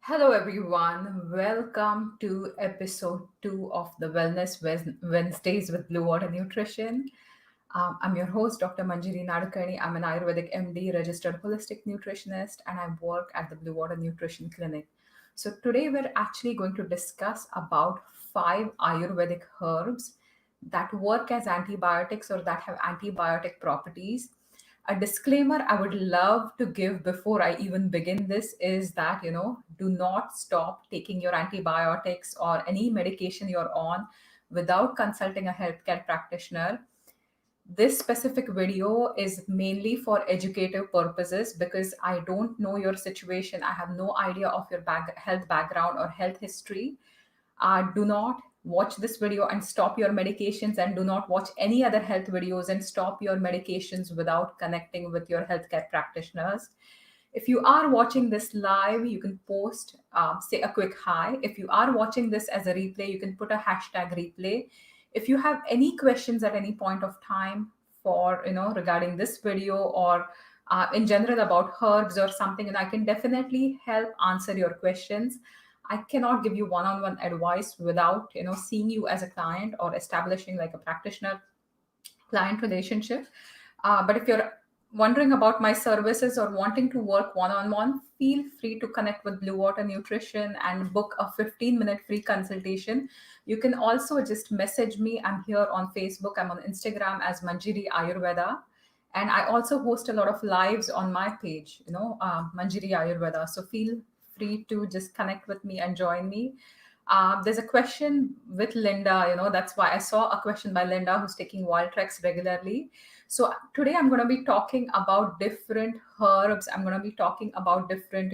Hello, everyone. Welcome to episode 2 of the Wednesdays with Blue Water Nutrition. I'm your host, Dr. Manjiri Nadkarni. I'm an Ayurvedic MD, registered holistic nutritionist, and I work at the Blue Water Nutrition Clinic. So today we're actually going to discuss about 5 Ayurvedic herbs that work as antibiotics or that have antibiotic properties. A disclaimer I would love to give before I even begin this is that, do not stop taking your antibiotics or any medication you're on without consulting a healthcare practitioner. This specific video is mainly for educative purposes because I don't know your situation. I have no idea of your health background or health history. Do not watch this video and stop your medications, and do not watch any other health videos and stop your medications without connecting with your healthcare practitioners. If you are watching this live, you can post, say a quick hi. If you are watching this as a replay, you can put a hashtag replay. If you have any questions at any point of time for, regarding this video or in general about herbs or something, and I can definitely help answer your questions. I cannot give you one-on-one advice without, seeing you as a client or establishing like a practitioner client relationship. But if you're wondering about my services or wanting to work one on one, feel free to connect with Blue Water Nutrition and book a 15-minute free consultation. You can also just message me. I'm here on Facebook, I'm on Instagram as Manjiri Ayurveda. And I also host a lot of lives on my page, Manjiri Ayurveda. So feel free to just connect with me and join me. There's a question with Linda, that's why I saw a question by Linda who's taking wild treks regularly. So today I'm going to be talking about different herbs. I'm going to be talking about different,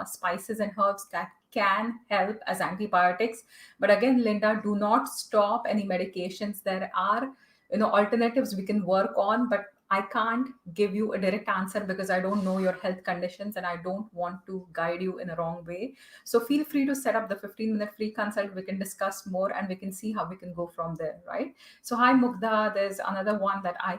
spices and herbs that can help as antibiotics. But again, Linda, do not stop any medications. There are, alternatives we can work on, but I can't give you a direct answer because I don't know your health conditions and I don't want to guide you in a wrong way. So feel free to set up the 15-minute free consult. We can discuss more and we can see how we can go from there, right? So hi Mugdha, there's another one that I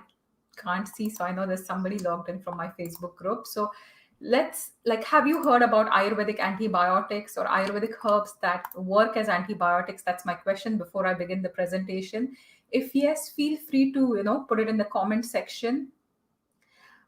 can't see. So I know there's somebody logged in from my Facebook group. So let's like, have you heard about Ayurvedic antibiotics or Ayurvedic herbs that work as antibiotics? That's my question before I begin the presentation. If yes, feel free to, put it in the comment section.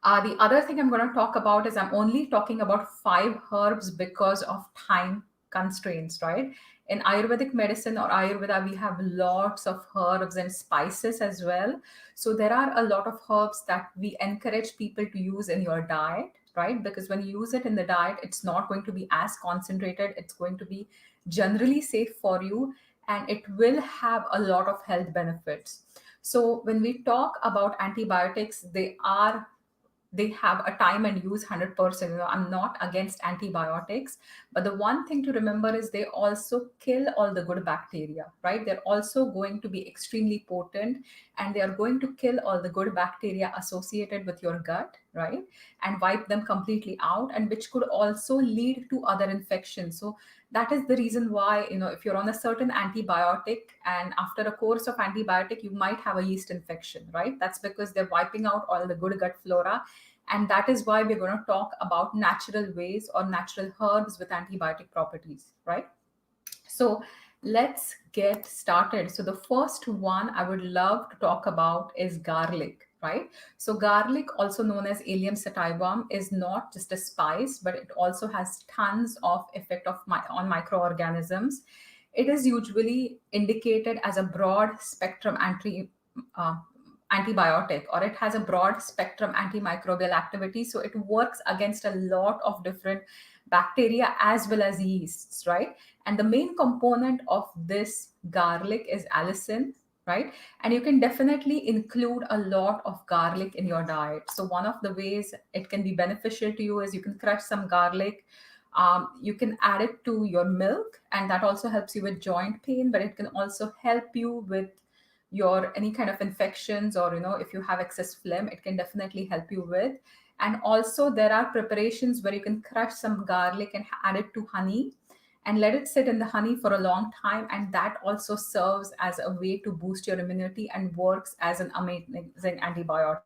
The other thing I'm going to talk about is I'm only talking about 5 herbs because of time constraints, right? In Ayurvedic medicine or Ayurveda, we have lots of herbs and spices as well. So there are a lot of herbs that we encourage people to use in your diet, right? Because when you use it in the diet, it's not going to be as concentrated. It's going to be generally safe for you and it will have a lot of health benefits. So when we talk about antibiotics, they have a time and use 100%. I'm not against antibiotics, but the one thing to remember is they also kill all the good bacteria, right? They're also going to be extremely potent and they are going to kill all the good bacteria associated with your gut, right? And wipe them completely out, and which could also lead to other infections. So that is the reason why, if you're on a certain antibiotic and after a course of antibiotic you might have a yeast infection, right? That's because they're wiping out all the good gut flora. And that is why we're going to talk about natural ways or natural herbs with antibiotic properties, right? So let's get started. So the first one I would love to talk about is garlic, right? So garlic, also known as Allium sativum, is not just a spice, but it also has tons of effect on microorganisms. It is usually indicated as a broad spectrum uh, antibiotic, or it has a broad spectrum antimicrobial activity. So it works against a lot of different bacteria as well as yeasts, right? And the main component of this garlic is allicin, right? And you can definitely include a lot of garlic in your diet. So one of the ways it can be beneficial to you is you can crush some garlic. You can add it to your milk, and that also helps you with joint pain, but it can also help you with your any kind of infections, or if you have excess phlegm, it can definitely help you with. And also there are preparations where you can crush some garlic and add it to honey and let it sit in the honey for a long time, and that also serves as a way to boost your immunity and works as an amazing antibiotic.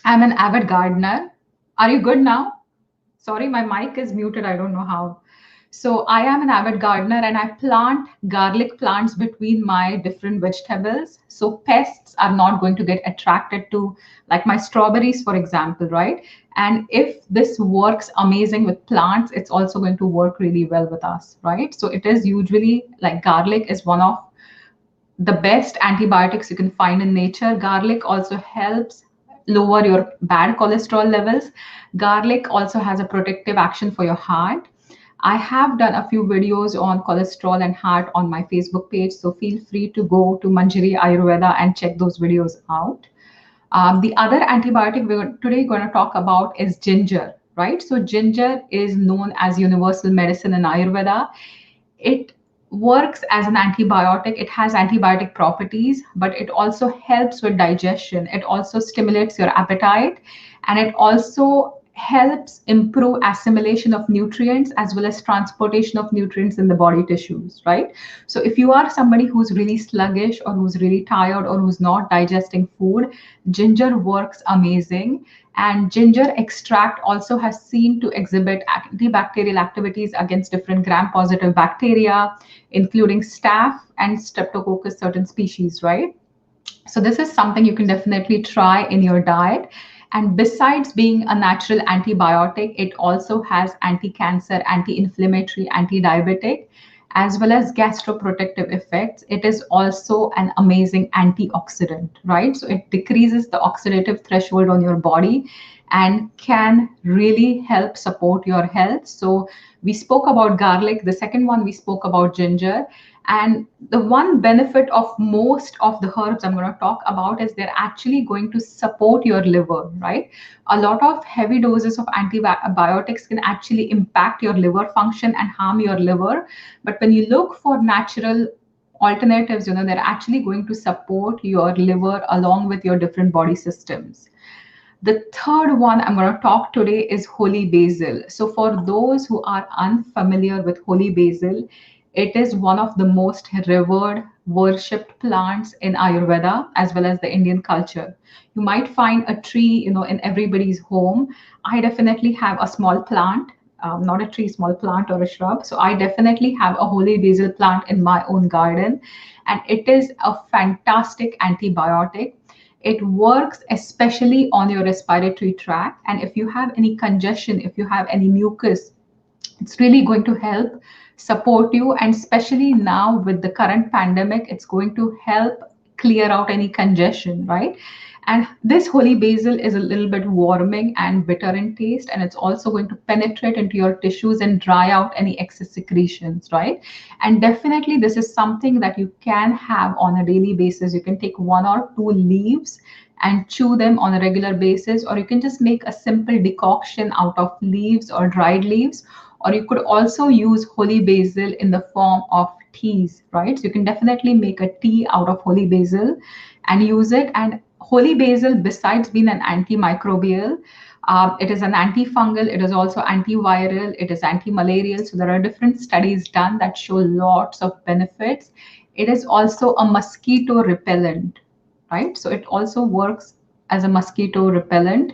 I'm an avid gardener. Are you good now? Sorry, my mic is muted. I don't know how. So I am an avid gardener and I plant garlic plants between my different vegetables. So pests are not going to get attracted to, like my strawberries, for example, right? And if this works amazing with plants, it's also going to work really well with us, right? So it is usually like garlic is one of the best antibiotics you can find in nature. Garlic also helps lower your bad cholesterol levels. Garlic also has a protective action for your heart. I have done a few videos on cholesterol and heart on my Facebook page, so feel free to go to Manjari Ayurveda and check those videos out. The other antibiotic we're today going to talk about is ginger, right? So ginger is known as universal medicine in Ayurveda. It works as an antibiotic. It has antibiotic properties, but it also helps with digestion. It also stimulates your appetite, and it also helps improve assimilation of nutrients as well as transportation of nutrients in the body tissues, right? So if you are somebody who's really sluggish or who's really tired or who's not digesting food, ginger works amazing. And ginger extract also has seen to exhibit antibacterial activities against different gram-positive bacteria, including staph and streptococcus, certain species, right? So this is something you can definitely try in your diet. And besides being a natural antibiotic, it also has anti-cancer, anti-inflammatory, anti-diabetic, as well as gastroprotective effects. It is also an amazing antioxidant, right? So it decreases the oxidative threshold on your body and can really help support your health. So we spoke about garlic. The second one, we spoke about ginger. And the one benefit of most of the herbs I'm going to talk about is they're actually going to support your liver, right? A lot of heavy doses of antibiotics can actually impact your liver function and harm your liver. But when you look for natural alternatives, they're actually going to support your liver along with your different body systems. The third one I'm going to talk today is holy basil. So, for those who are unfamiliar with holy basil, it is one of the most revered, worshipped plants in Ayurveda as well as the Indian culture. You might find a tree, in everybody's home. I definitely have a small plant, not a tree, small plant or a shrub. So I definitely have a holy basil plant in my own garden, and it is a fantastic antibiotic. It works especially on your respiratory tract. And if you have any congestion, if you have any mucus, it's really going to help support you. And especially now with the current pandemic, it's going to help clear out any congestion, right? And this holy basil is a little bit warming and bitter in taste, and it's also going to penetrate into your tissues and dry out any excess secretions, right? And definitely, this is something that you can have on a daily basis. You can take 1 or 2 leaves and chew them on a regular basis, or you can just make a simple decoction out of leaves or dried leaves, or you could also use holy basil in the form of teas, right? So you can definitely make a tea out of holy basil and use it. And holy basil, besides being an antimicrobial, it is an antifungal, it is also antiviral, it is anti-malarial. So there are different studies done that show lots of benefits. It is also a mosquito repellent, right? So it also works as a mosquito repellent.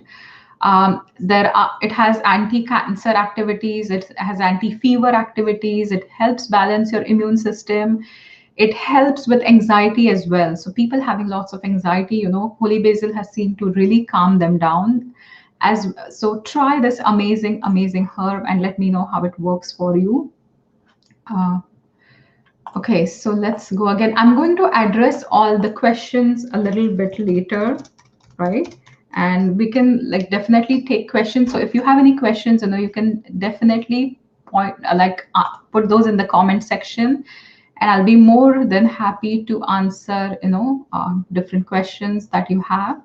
It has anti-cancer activities, it has anti-fever activities, it helps balance your immune system, it helps with anxiety as well. So people having lots of anxiety, holy basil has seemed to really calm them down. As so, try this amazing herb and let me know how it works for you. Uh, okay, so let's go again. I'm going to address all the questions a little bit later, right? And we can definitely take questions. So if you have any questions, you can definitely put those in the comment section, and I'll be more than happy to answer different questions that you have.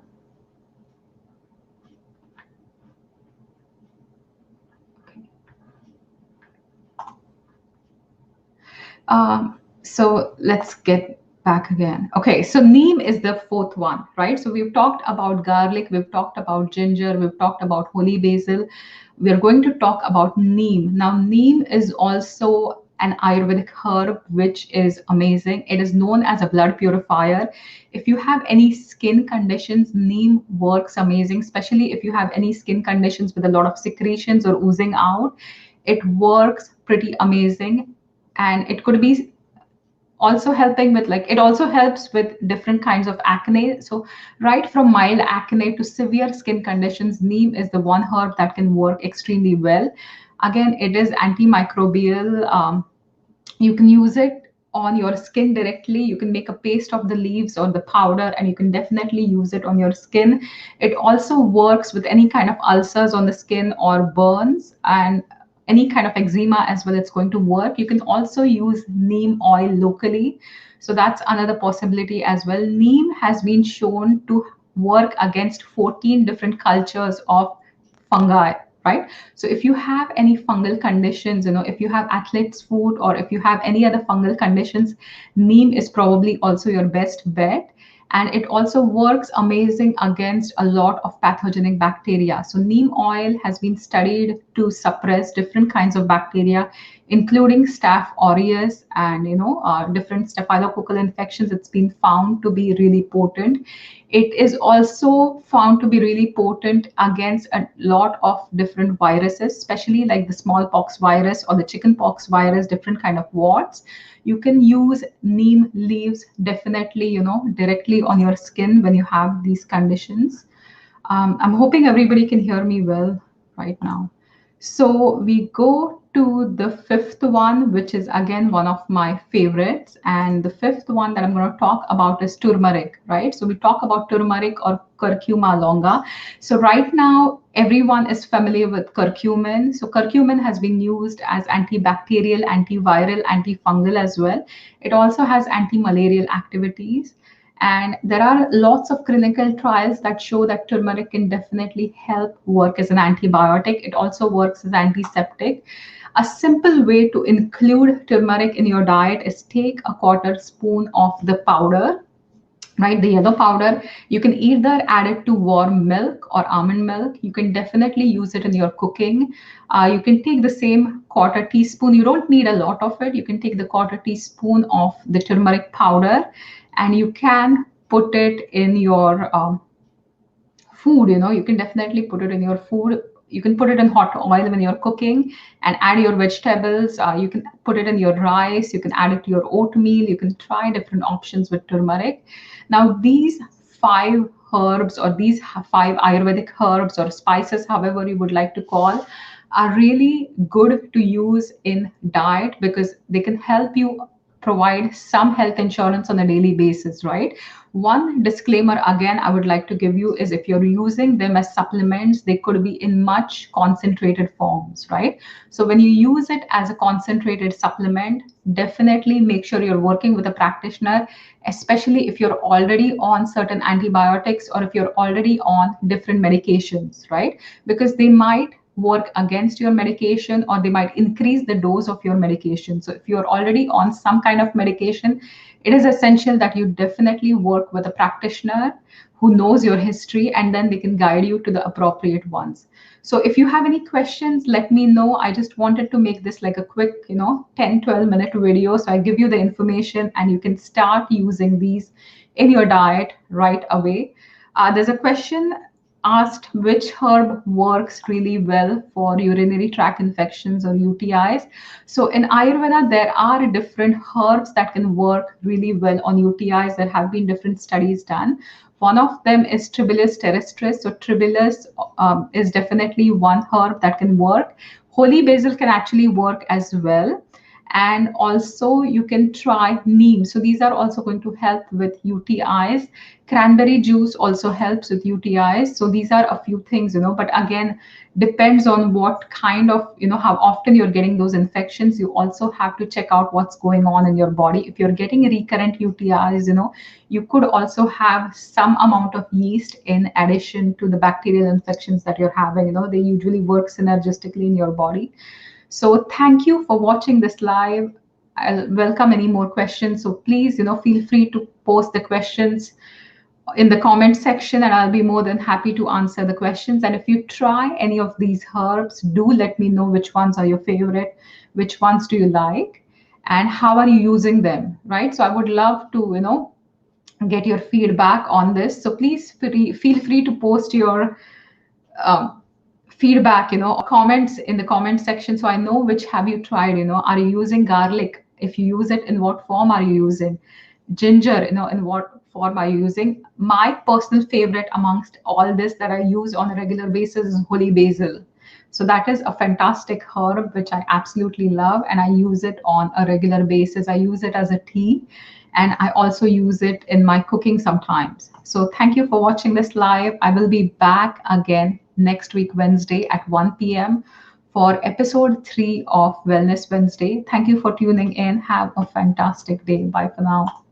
So let's get back again. Okay, so neem is the fourth one, right? So we've talked about garlic, we've talked about ginger, we've talked about holy basil. We're going to talk about neem. Now, neem is also an Ayurvedic herb which is amazing. It is known as a blood purifier. If you have any skin conditions, Neem works amazing, especially if you have any skin conditions with a lot of secretions or oozing out. It works pretty amazing. And it could be also helping with, like, it also helps with different kinds of acne. So right from mild acne to severe skin conditions, Neem is the one herb that can work extremely well. Again, it is antimicrobial. You can use it on your skin directly. You can make a paste of the leaves or the powder, and you can definitely use it on your skin. It also works with any kind of ulcers on the skin or burns, and any kind of eczema as well. It's going to work. You can also use neem oil locally, so that's another possibility as well. Neem has been shown to work against 14 different cultures of fungi, right? So if you have any fungal conditions, if you have athlete's foot or if you have any other fungal conditions, neem is probably also your best bet. And it also works amazing against a lot of pathogenic bacteria. So neem oil has been studied to suppress different kinds of bacteria, including Staph aureus and different staphylococcal infections. It's been found to be really potent. It is also found to be really potent against a lot of different viruses, especially like the smallpox virus or the chickenpox virus, different kind of warts. You can use neem leaves definitely, directly on your skin when you have these conditions. I'm hoping everybody can hear me well right now. So we go to the fifth one, which is again one of my favorites. And the fifth one that I'm going to talk about is turmeric, right? So we talk about turmeric or curcuma longa. So right now, everyone is familiar with curcumin. So curcumin has been used as antibacterial, antiviral, antifungal as well. It also has anti-malarial activities. And there are lots of clinical trials that show that turmeric can definitely help work as an antibiotic. It also works as antiseptic. A simple way to include turmeric in your diet is take a quarter spoon of the powder, right? The yellow powder. You can either add it to warm milk or almond milk. You can definitely use it in your cooking. You can take the same quarter teaspoon. You don't need a lot of it. You can take the quarter teaspoon of the turmeric powder, and you can put it in your food. You can definitely put it in your food. You can put it in hot oil when you're cooking and add your vegetables. You can put it in your rice. You can add it to your oatmeal. You can try different options with turmeric. Now, these five herbs, or these five Ayurvedic herbs or spices, however you would like to call, are really good to use in diet because they can help you provide some health insurance on a daily basis, right? One disclaimer again I would like to give you is, if you're using them as supplements, they could be in much concentrated forms, right? So when you use it as a concentrated supplement, definitely make sure you're working with a practitioner, especially if you're already on certain antibiotics or if you're already on different medications, right? Because they might work against your medication or they might increase the dose of your medication. So if you're already on some kind of medication, it is essential that you definitely work with a practitioner who knows your history, and then they can guide you to the appropriate ones. So if you have any questions, let me know. I just wanted to make this like a quick 10-12 minute video, so I give you the information and you can start using these in your diet right away. There's a question asked, which herb works really well for urinary tract infections or UTIs. So in Ayurveda, there are different herbs that can work really well on UTIs. There have been different studies done. One of them is Tribulus terrestris. So Tribulus is definitely one herb that can work. Holy basil can actually work as well. And also you can try neem. So these are also going to help with UTIs. Cranberry juice also helps with UTIs. So these are a few things, but again, depends on what kind of, how often you're getting those infections. You also have to check out what's going on in your body. If you're getting recurrent UTIs, you could also have some amount of yeast in addition to the bacterial infections that you're having. They usually work synergistically in your body. So thank you for watching this live. I'll welcome any more questions. So please, feel free to post the questions in the comment section, and I'll be more than happy to answer the questions. And if you try any of these herbs, do let me know which ones are your favorite, which ones do you like. and how are you using them, right? So I would love to, get your feedback on this. So please feel free to post your um, feedback, comments in the comment section, so I know which have you tried. Are you using garlic? If you use it, in what form are you using? Ginger, in what form are you using? My personal favorite amongst all this that I use on a regular basis is holy basil. So that is a fantastic herb which I absolutely love, and I use it on a regular basis. I use it as a tea, and I also use it in my cooking sometimes. So thank you for watching this live. I will be back again next week, Wednesday at 1 p.m. for episode 3 of Wellness Wednesday. Thank you for tuning in. Have a fantastic day. Bye for now.